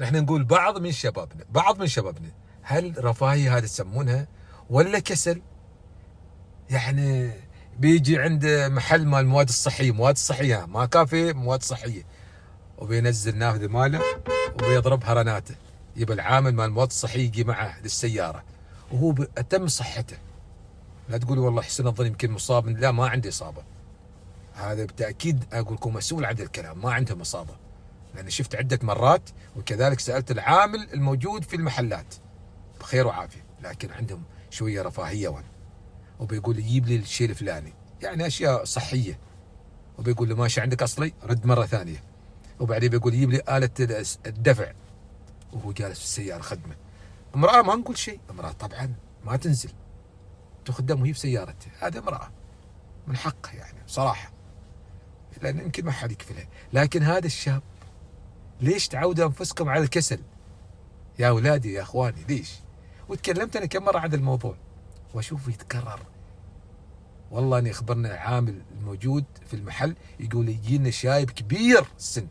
نحن نقول بعض من شبابنا هل رفاهية هذا تسمونها ولا كسل؟ يعني بيجي عند محل مال مواد الصحية ما كافي مواد صحية، وبينزل نافذة ماله وبيضرب هرناته، يبقى العامل مال المواد الصحية يجي معه للسيارة وهو أتم صحته. لا تقول والله حسن الظن يمكن مصاب، لا ما عنده إصابة، هذا بالتأكيد أقول لكم مسؤول عن الكلام، ما عنده إصابة، لأن شفت عدة مرات، وكذلك سألت العامل الموجود في المحلات بخير وعافية، لكن عندهم شوية رفاهية وبيقول يجيب لي الشيء الفلاني، يعني أشياء صحية، وبيقول له ماشي عندك أصلي رد مرة ثانية، وبعدين بيقول يجيب لي آلة الدفع وهو جالس في السيارة خدمة. امرأة ما نقول شيء، امرأة طبعا ما تنزل تخدم وهي في سيارتها، هذا امرأة من حقها يعني صراحة، لأن يمكن ما حد يكفلها. لكن هذا الشاب ليش تعودوا أنفسكم على الكسل يا أولادي يا أخواني؟ ليش؟ وتكلمت أنا كم مرة عن الموضوع وأشوف يتكرر. والله أني أخبرنا العامل الموجود في المحل يقول يجينا شايب كبير السن،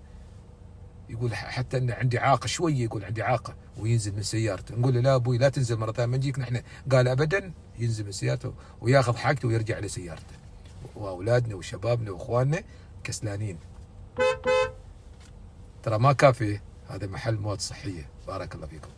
يقول حتى أن عندي إعاقة شوية، يقول عندي إعاقة، وينزل من سيارته. نقول له لا أبوي لا تنزل مرة ثانية ما نجيك نحن، قال أبدا، ينزل من سيارته وياخذ حاجته ويرجع لسيارته. وأولادنا وشبابنا وإخواننا كسلانين، ترى ما كافي، هذا محل مواد صحية. بارك الله فيكم.